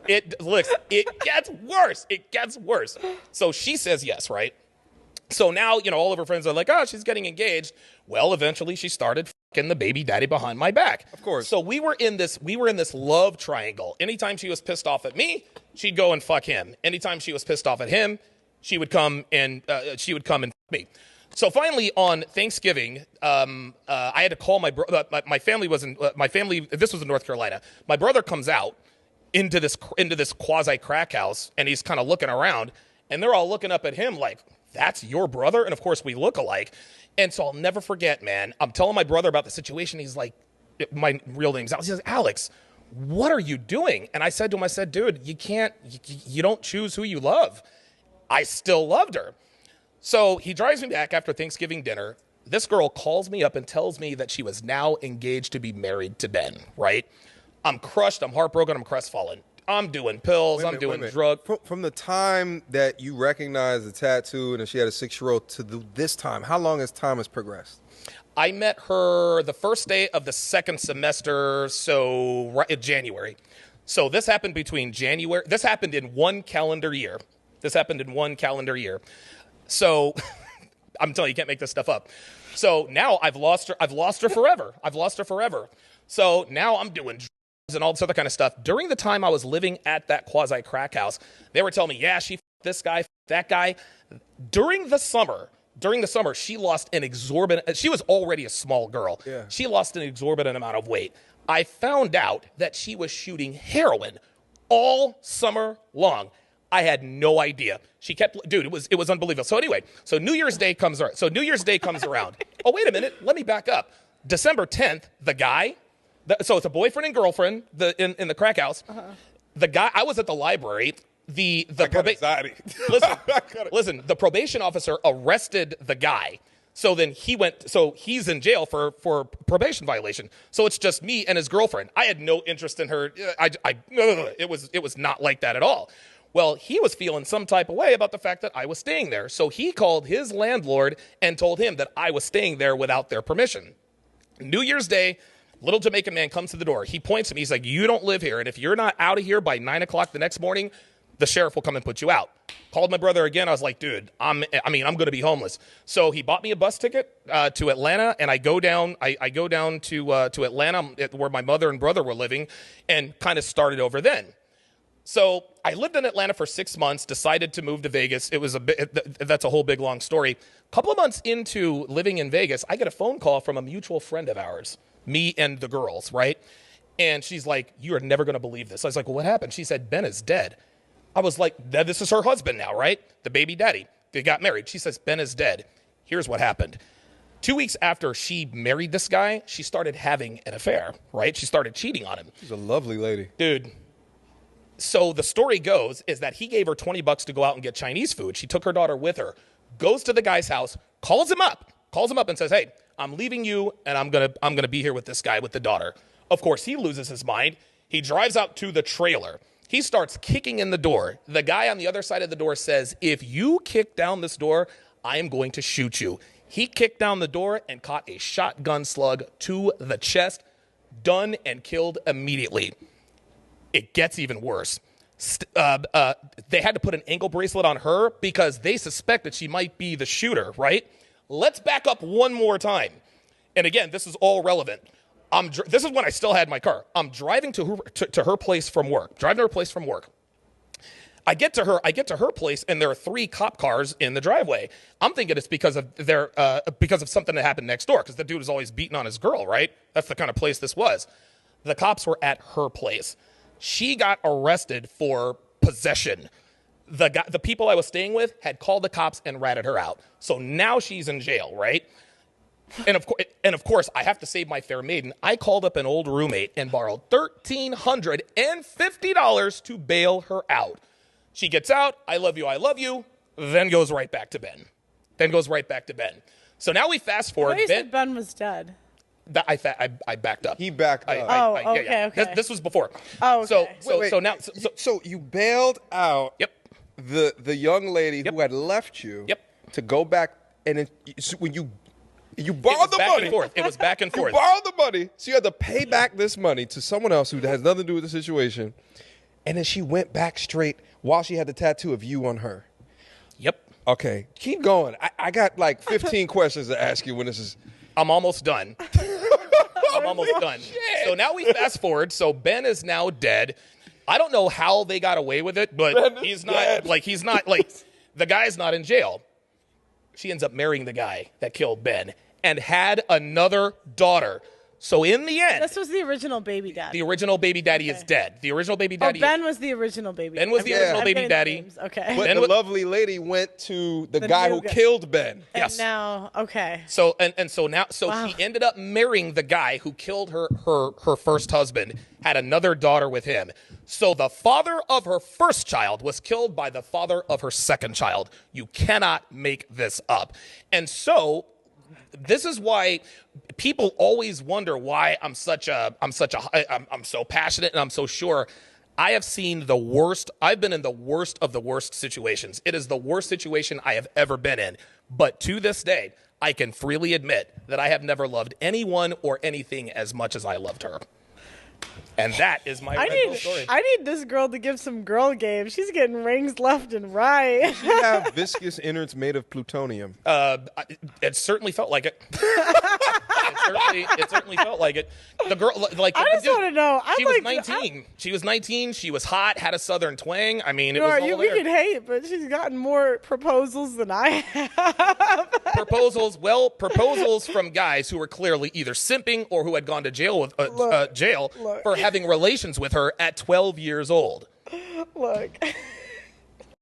It gets worse. It gets worse. So she says yes, right? So now, all of her friends are like, oh, she's getting engaged. Well, eventually she started fucking the baby daddy behind my back. Of course. So we were in this love triangle. Anytime she was pissed off at me, she'd go and fuck him. Anytime she was pissed off at him, she would come and fuck me. So finally on Thanksgiving, I had to call my family. This was in North Carolina. My brother comes out into this quasi crack house, and he's kind of looking around, and they're all looking up at him like, that's your brother? And of course we look alike. And so I'll never forget, man. I'm telling my brother about the situation. He's like, my real name's Alex. He's like, Alex, what are you doing? And I said to him, dude, you don't choose who you love. I still loved her. So he drives me back after Thanksgiving dinner. This girl calls me up and tells me that she was now engaged to be married to Ben, right? I'm crushed. I'm heartbroken. I'm crestfallen. I'm doing pills. I'm doing drugs. From the time that you recognized the tattoo and she had a 6-year-old to this time, how long has time progressed? I met her the first day of the second semester, so right in January. So this happened between January. This happened in one calendar year. So I'm telling you, you can't make this stuff up. So now I've lost her forever. So now I'm doing drugs and all this other kind of stuff. During the time I was living at that quasi crack house, they were telling me, yeah, she f***ed this guy, that guy. During the summer, she lost an exorbitant, she was already a small girl. Yeah. She lost an exorbitant amount of weight. I found out that she was shooting heroin all summer long. I had no idea. She kept, dude, it was unbelievable. So anyway, New Year's Day comes around. Oh, wait a minute. Let me back up. December 10th, the guy, so it's a boyfriend and girlfriend in the crack house. Uh-huh. The guy, I was at the library. The the probation officer arrested the guy. So then he's in jail for probation violation. So it's just me and his girlfriend. I had no interest in her. It was not like that at all. Well, he was feeling some type of way about the fact that I was staying there. So he called his landlord and told him that I was staying there without their permission. New Year's Day, little Jamaican man comes to the door. He points to me. He's like, you don't live here. And if you're not out of here by 9 o'clock the next morning, the sheriff will come and put you out. Called my brother again. I was like, dude, I'm going to be homeless. So he bought me a bus ticket to Atlanta, and I go down to Atlanta where my mother and brother were living and kind of started over then. So I lived in Atlanta for 6 months, decided to move to Vegas. That's a whole big, long story. A couple of months into living in Vegas, I get a phone call from a mutual friend of ours, me and the girls, right? And she's like, you are never going to believe this. I was like, well, what happened? She said, Ben is dead. I was like, this is her husband now, right? The baby daddy. They got married. She says, Ben is dead. Here's what happened. 2 weeks after she married this guy, she started having an affair, right? She started cheating on him. She's a lovely lady. Dude. So the story goes is that he gave her $20 to go out and get Chinese food. She took her daughter with her, goes to the guy's house, calls him up and says, hey, I'm leaving you and I'm going to be here with this guy with the daughter. Of course, he loses his mind. He drives out to the trailer. He starts kicking in the door. The guy on the other side of the door says, if you kick down this door, I am going to shoot you. He kicked down the door and caught a shotgun slug to the chest, done and killed immediately. It gets even worse. They had to put an ankle bracelet on her because they suspect that she might be the shooter, right? Let's back up one more time. And again, this is all relevant. This is when I still had my car. I'm driving to her place from work. I get to her place, and there are 3 cop cars in the driveway. I'm thinking it's because of something that happened next door, because the dude was always beating on his girl, right? That's the kind of place this was. The cops were at her place. She got arrested for possession. The people I was staying with had called the cops and ratted her out. So now she's in jail, right? And of course, I have to save my fair maiden. I called up an old roommate and borrowed $1,350 to bail her out. She gets out, I love you, then goes right back to Ben. So now we fast forward. You said Ben was dead. I backed up. He backed up. Okay. This was before. Oh, okay. So you bailed out. Yep. The young lady who had left you. Yep. To go back, and then when you borrowed the money. It was back and forth. You borrowed the money, so you had to pay back this money to someone else who has nothing to do with the situation. and then she went back straight while she had the tattoo of you on her. Yep. Okay, keep going. I got like 15 questions to ask you when this is. I'm almost done. I'm almost done. So now we fast forward. So Ben is now dead. I don't know how they got away with it, but he's not the guy's not in jail. She ends up marrying the guy that killed Ben and had another daughter. So in the end, This was the original baby daddy. the original baby daddy is dead. The original baby Oh, daddy. Ben was the original baby. Ben was the I'm original getting baby the daddy. names. Okay. But Ben the was- lovely lady went to the guy new who guy. killed Ben. Yes. And now, okay. So so now Wow. he ended up marrying the guy who killed her first husband, had another daughter with him. So the father of her first child was killed by the father of her second child. You cannot make this up. And so this is why people always wonder why I'm so passionate and I'm so sure. I have seen the worst. I've been in the worst of the worst situations. It is the worst situation I have ever been in. But to this day, I can freely admit that I have never loved anyone or anything as much as I loved her. And that is my real story. I need this girl to give some girl game. She's getting rings left and right. You have viscous innards made of plutonium. It certainly felt like it. It certainly felt like it. The girl, like, I just want to know. She was 19. She was 19. She was hot. Had a southern twang. I mean, it was all we there. can hate, but she's gotten more proposals than I have. Proposals from guys who were clearly either simping or who had gone to jail Look. for having relations with her at 12 years old. Look.